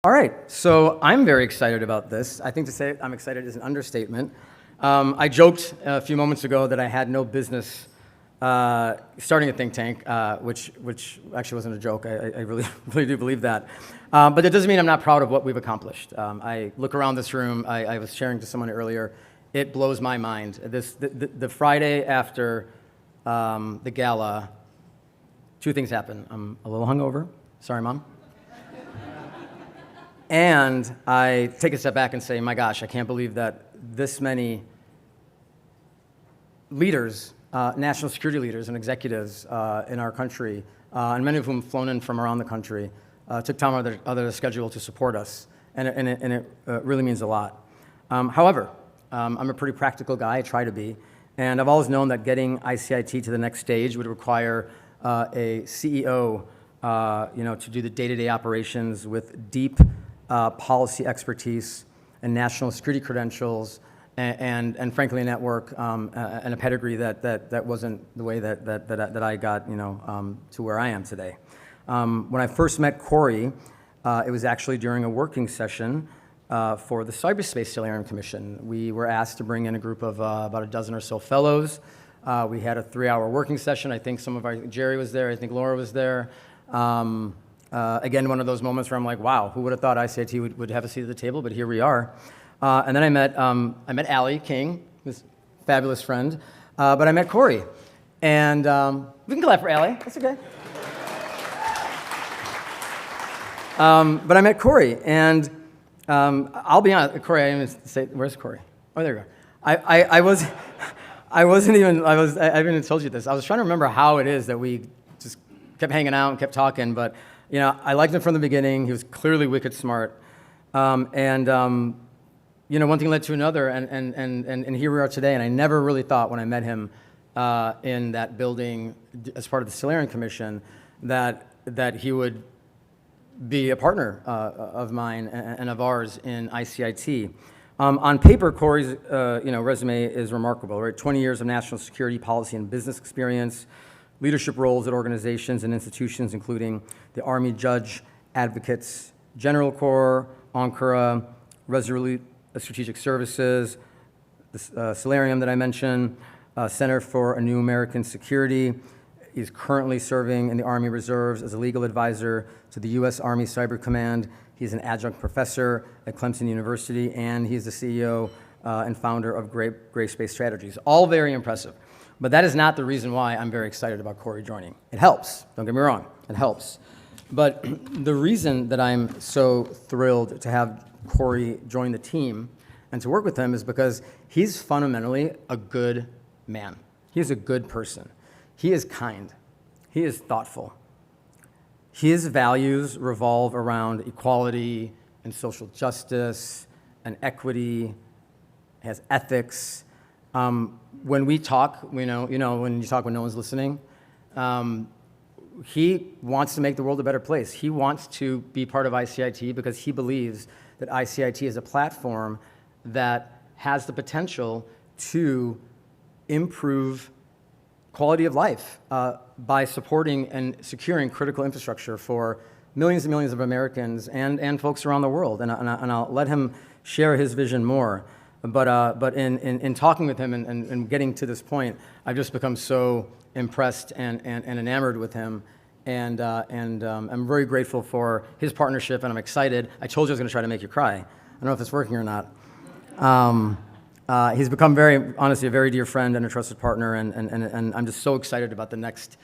All right, so I'm very excited about this. I think to say I'm excited is an understatement. I joked a few moments ago that I had no business starting a think tank, which actually wasn't a joke. I really, really do believe that. But that doesn't mean I'm not proud of what we've accomplished. I look around this room. I was sharing to someone earlier. It blows my mind. The Friday after the Gala, two things happen. I'm a little hungover. Sorry, Mom. And I take a step back and say, my gosh, I can't believe that this many leaders, national security leaders and executives in our country, and many of whom flown in from around the country, took time out of their schedule to support us. And it really means a lot. However, I'm a pretty practical guy, I try to be. And I've always known that getting ICIT to the next stage would require a CEO to do the day-to-day operations with deep policy expertise and national security credentials, and frankly a network and a pedigree that wasn't the way that I got to where I am today. When I first met Corey, it was actually during a working session for the Cyberspace Solarium Commission. We were asked to bring in a group of about a dozen or so fellows. We had a 3-hour working session. I think Jerry was there. I think Laura was there. Again, one of those moments where I'm like, wow, who would have thought ICIT would have a seat at the table, but here we are. And then I met Allie King, this fabulous friend, but I met Corey. And we can clap for Allie, that's okay. But I met Corey, and I'll be honest, Corey, I didn't even say, where's Corey? Oh, there you go. I haven't even told you this. I was trying to remember how it is that we just kept hanging out and kept talking, but I liked him from the beginning. He was clearly wicked smart. One thing led to another, and here we are today. And I never really thought when I met him in that building as part of the Solarium Commission that he would be a partner of mine and of ours in ICIT. On paper, Corey's resume is remarkable, right? 20 years of national security policy and business experience, leadership roles at organizations and institutions, including the Army Judge Advocates General Corps, Ankara, Resolute Strategic Services, the Solarium that I mentioned, Center for a New American Security. He's currently serving in the Army Reserves as a legal advisor to the U.S. Army Cyber Command. He's an adjunct professor at Clemson University, and he's the CEO and founder of Gray Space Strategies. All very impressive. But that is not the reason why I'm very excited about Corey joining. It helps, don't get me wrong, it helps. But the reason that I'm so thrilled to have Corey join the team and to work with him is because he's fundamentally a good man. He's a good person. He is kind. He is thoughtful. His values revolve around equality and social justice and equity. He has ethics. When we talk, when you talk when no one's listening, he wants to make the world a better place. He wants to be part of ICIT because he believes that ICIT is a platform that has the potential to improve quality of life by supporting and securing critical infrastructure for millions and millions of Americans and folks around the world. And I'll let him share his vision more. But in talking with him and getting to this point, I've just become so impressed and enamored with him. And I'm very grateful for his partnership, and I'm excited. I told you I was going to try to make you cry. I don't know if it's working or not. He's become honestly, a very dear friend and a trusted partner, and I'm just so excited about the next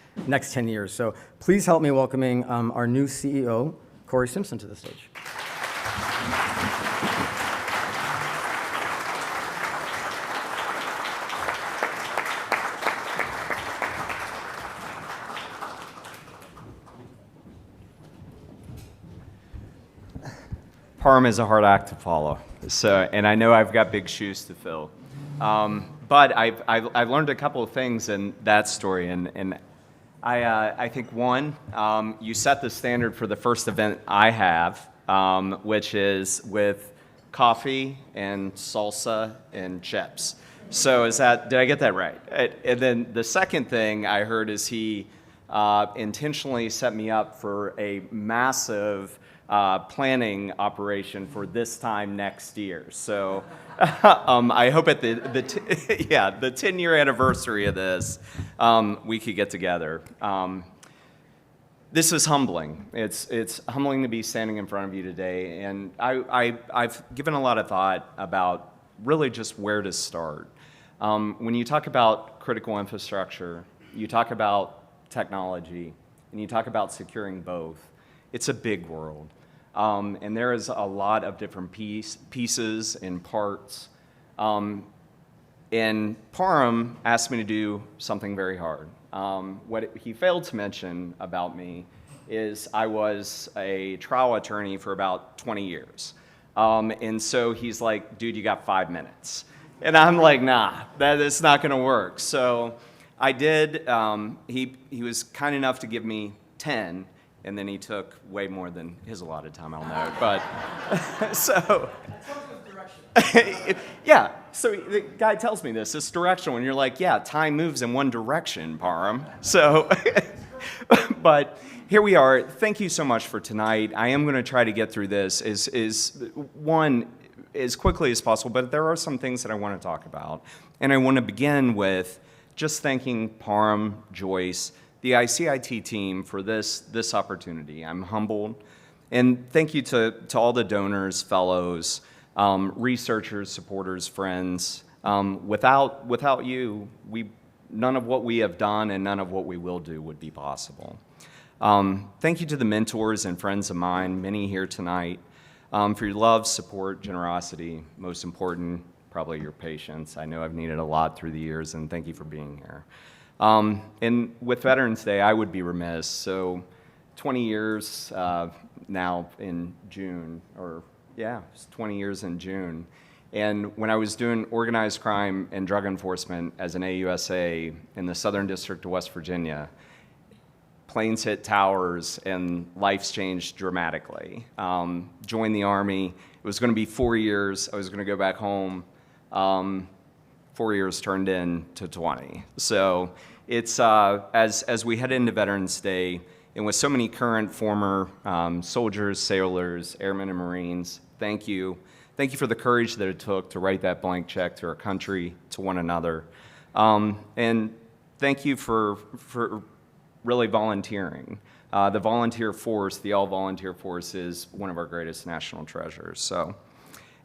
10 years. So please help me welcoming our new CEO, Corey Simpson, to the stage. Parm is a hard act to follow, and I know I've got big shoes to fill. But I've learned a couple of things in that story, and I think one, you set the standard for the first event I have, which is with coffee and salsa and chips. So did I get that right? And then the second thing I heard is he intentionally set me up for a massive planning operation for this time next year. So I hope at the 10-year anniversary of this, we could get together. This is humbling. It's humbling to be standing in front of you today, and I've given a lot of thought about really just where to start. When you talk about critical infrastructure, you talk about technology, and you talk about securing both, it's a big world. And there is a lot of different pieces and parts. And Parham asked me to do something very hard. What he failed to mention about me is I was a trial attorney for about 20 years. And so he's like, dude, you got 5 minutes. And I'm like, nah, that's not going to work. So I did. He was kind enough to give me 10. And then he took way more than his allotted time, I'll note. But so, yeah. So the guy tells me this. It's directional, and you're like, yeah, time moves in one direction, Parham. So, but here we are. Thank you so much for tonight. I am going to try to get through this as quickly as possible. But there are some things that I want to talk about, and I want to begin with just thanking Parham, Joyce, the ICIT team for this opportunity. I'm humbled. And thank you to all the donors, fellows, researchers, supporters, friends. Without you, none of what we have done and none of what we will do would be possible. Thank you to the mentors and friends of mine, many here tonight, for your love, support, generosity, most important, probably your patience. I know I've needed a lot through the years, and thank you for being here. And with Veterans Day, I would be remiss. So 20 years now in June, it's 20 years in June. And when I was doing organized crime and drug enforcement as an AUSA in the Southern District of West Virginia, planes hit towers and lives changed dramatically. Joined the Army. It was going to be 4 years. I was going to go back home. 4 years turned into 20. So it's as we head into Veterans Day, and with so many current, former soldiers, sailors, airmen, and Marines, thank you. Thank you for the courage that it took to write that blank check to our country, to one another. And thank you for really volunteering. The volunteer force, the all-volunteer force, is one of our greatest national treasures. So.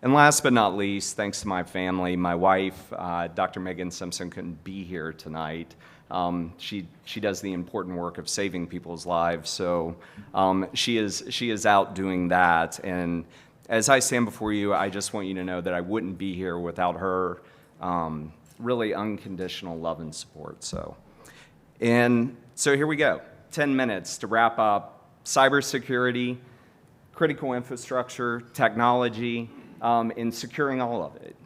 And last but not least, thanks to my family, my wife, Dr. Megan Simpson, couldn't be here tonight. She does the important work of saving people's lives, so she is out doing that. And as I stand before you, I just want you to know that I wouldn't be here without her really unconditional love and support. So here we go. 10 minutes to wrap up cybersecurity, critical infrastructure, technology. In securing all of it.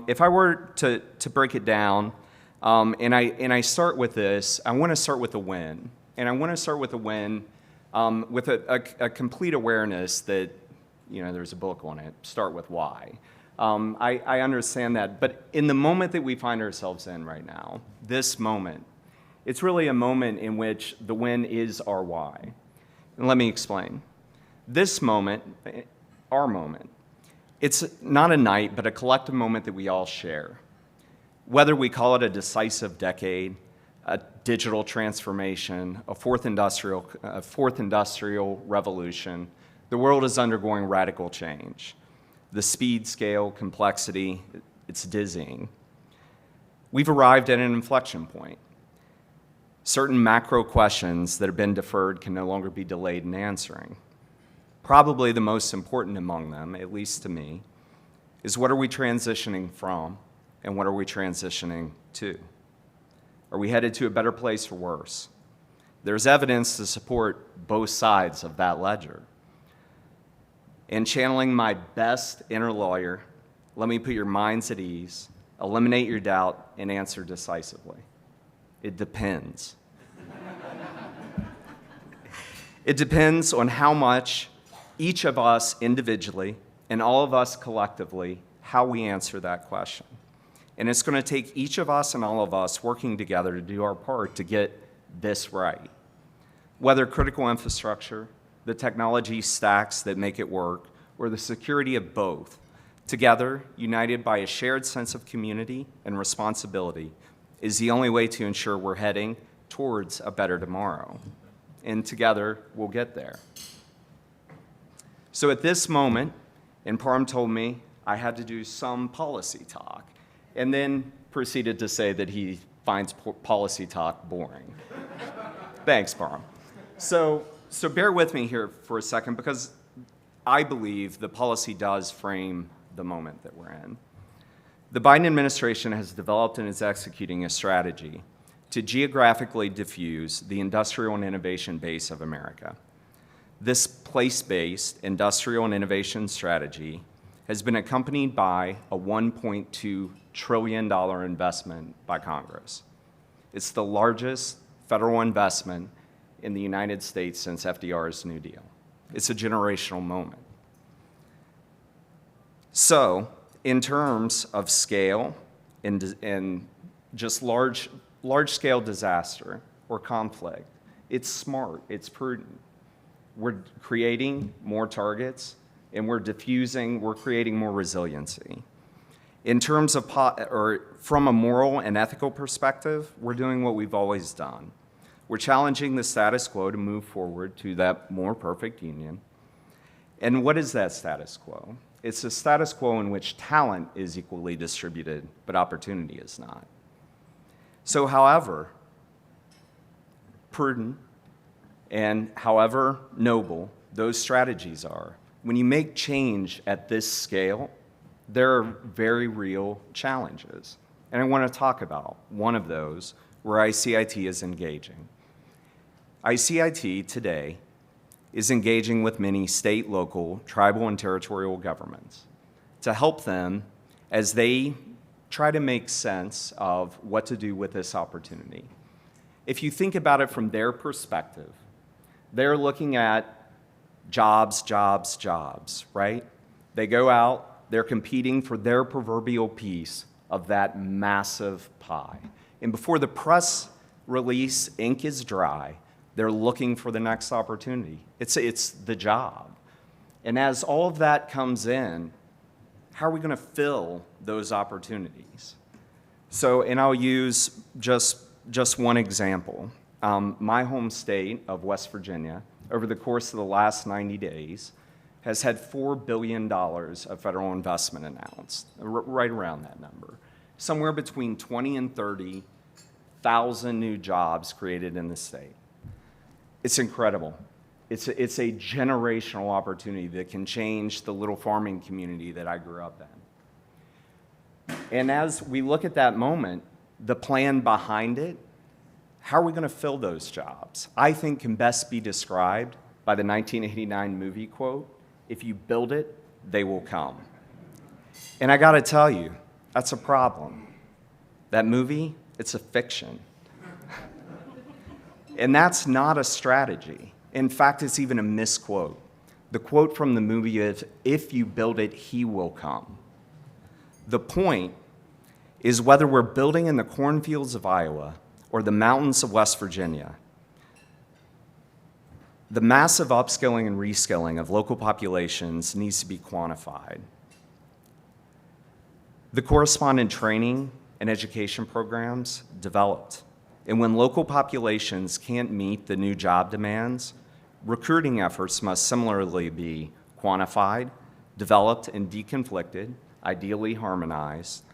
If I were to break it down, and I start with this, I want to start with a win. And I want to start with a win with a complete awareness that, there's a book on it, Start With Why. I understand that, but in the moment that we find ourselves in right now, this moment, it's really a moment in which the win is our why. And let me explain. This moment, our moment, it's not a night, but a collective moment that we all share. Whether we call it a decisive decade, a digital transformation, a fourth industrial revolution, the world is undergoing radical change. The speed, scale, complexity, it's dizzying. We've arrived at an inflection point. Certain macro questions that have been deferred can no longer be delayed in answering. Probably the most important among them, at least to me, is what are we transitioning from and what are we transitioning to? Are we headed to a better place or worse? There's evidence to support both sides of that ledger. In channeling my best inner lawyer, let me put your minds at ease, eliminate your doubt, and answer decisively. It depends. It depends on how much each of us individually and all of us collectively, how we answer that question. And it's going to take each of us and all of us working together to do our part to get this right. Whether critical infrastructure, the technology stacks that make it work, or the security of both, together, united by a shared sense of community and responsibility, is the only way to ensure we're heading towards a better tomorrow. And together, we'll get there. So at this moment, and Parm told me I had to do some policy talk, and then proceeded to say that he finds policy talk boring. Thanks, Parm. So bear with me here for a second, because I believe the policy does frame the moment that we're in. The Biden administration has developed and is executing a strategy to geographically diffuse the industrial and innovation base of America. This place-based industrial and innovation strategy has been accompanied by a $1.2 trillion investment by Congress. It's the largest federal investment in the United States since FDR's New Deal. It's a generational moment. So, in terms of scale and just large-scale disaster or conflict, it's smart, it's prudent. We're creating more targets, and we're creating more resiliency. In terms of, from a moral and ethical perspective, we're doing what we've always done. We're challenging the status quo to move forward to that more perfect union. And what is that status quo? It's a status quo in which talent is equally distributed, but opportunity is not. So however prudent and however noble those strategies are, when you make change at this scale, there are very real challenges. And I want to talk about one of those where ICIT is engaging. ICIT today is engaging with many state, local, tribal, and territorial governments to help them as they try to make sense of what to do with this opportunity. If you think about it from their perspective, they're looking at jobs, jobs, jobs, right? They go out, they're competing for their proverbial piece of that massive pie. And before the press release ink is dry, they're looking for the next opportunity. It's the job. And as all of that comes in, how are we going to fill those opportunities? So, and I'll use just one example. My home state of West Virginia, over the course of the last 90 days, has had $4 billion of federal investment announced, right around that number. Somewhere between 20 and 30,000 new jobs created in the state. It's incredible. It's a generational opportunity that can change the little farming community that I grew up in. And as we look at that moment, the plan behind it, how are we going to fill those jobs? I think can best be described by the 1989 movie quote, "If you build it, they will come." And I got to tell you, that's a problem. That movie, it's a fiction. And that's not a strategy. In fact, it's even a misquote. The quote from the movie is, "If you build it, he will come." The point is whether we're building in the cornfields of Iowa or the mountains of West Virginia, the massive upskilling and reskilling of local populations needs to be quantified. The corresponding training and education programs developed. And when local populations can't meet the new job demands, recruiting efforts must similarly be quantified, developed, and deconflicted, ideally harmonized,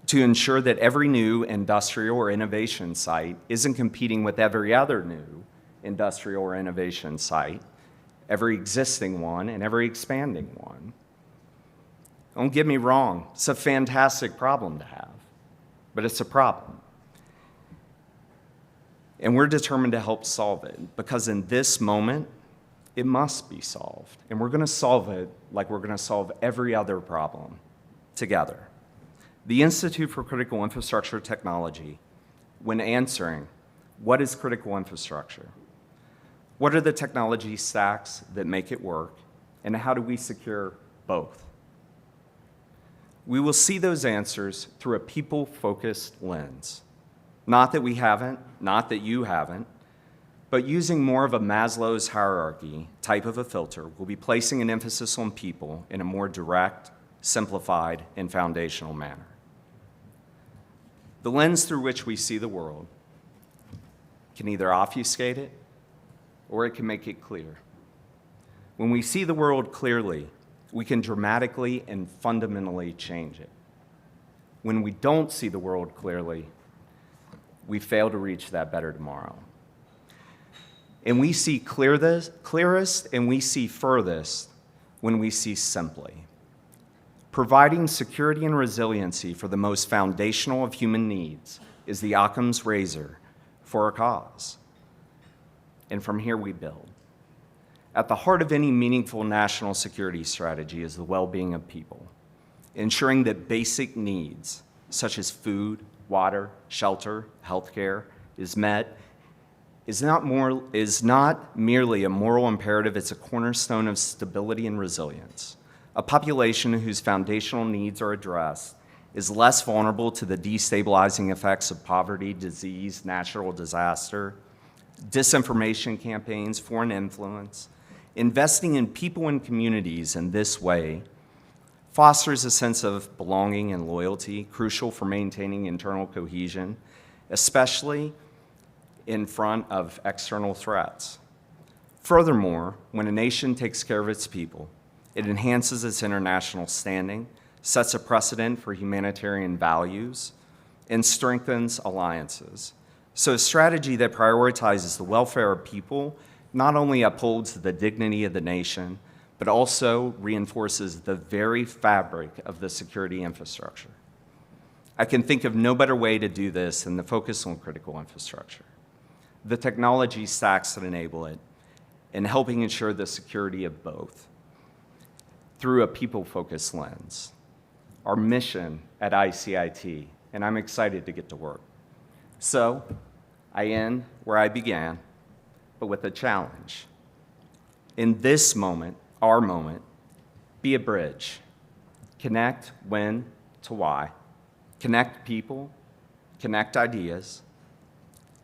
to ensure that every new industrial or innovation site isn't competing with every other new industrial or innovation site, every existing one, and every expanding one. Don't get me wrong, it's a fantastic problem to have, but it's a problem. And we're determined to help solve it, because in this moment, it must be solved. And we're going to solve it like we're going to solve every other problem together. The Institute for Critical Infrastructure Technology, when answering, what is critical infrastructure? What are the technology stacks that make it work? And how do we secure both? We will see those answers through a people-focused lens. Not that we haven't, not that you haven't, But using more of a Maslow's hierarchy type of a filter, we'll be placing an emphasis on people in a more direct, simplified, and foundational manner. The lens through which we see the world can either obfuscate it or it can make it clear. When we see the world clearly, we can dramatically and fundamentally change it. When we don't see the world clearly, we fail to reach that better tomorrow. And we see clearest and we see furthest when we see simply. Providing security and resiliency for the most foundational of human needs is the Occam's razor for a cause. And from here we build. At the heart of any meaningful national security strategy is the well-being of people, ensuring that basic needs such as food, water, shelter, healthcare is met is not merely a moral imperative, it's a cornerstone of stability and resilience. A population whose foundational needs are addressed is less vulnerable to the destabilizing effects of poverty, disease, natural disaster, disinformation campaigns, foreign influence. Investing in people and communities in this way fosters a sense of belonging and loyalty, crucial for maintaining internal cohesion, especially in front of external threats. Furthermore, when a nation takes care of its people, it enhances its international standing, sets a precedent for humanitarian values, and strengthens alliances. So a strategy that prioritizes the welfare of people not only upholds the dignity of the nation, but also reinforces the very fabric of the security infrastructure. I can think of no better way to do this than the focus on critical infrastructure, the technology stacks that enable it, and helping ensure the security of both through a people-focused lens. Our mission at ICIT, and I'm excited to get to work. So, I end where I began, but with a challenge. In this moment, our moment, be a bridge. Connect when to why. Connect people, connect ideas.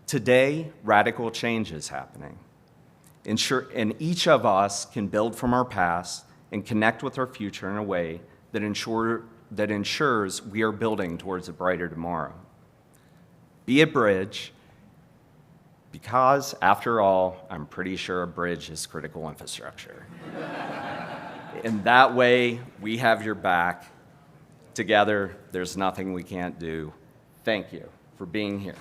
Today, radical change is happening. And each of us can build from our past and connect with our future in a way that ensures we are building towards a brighter tomorrow. Be a bridge, because after all, I'm pretty sure a bridge is critical infrastructure. In that way, we have your back. Together, there's nothing we can't do. Thank you for being here.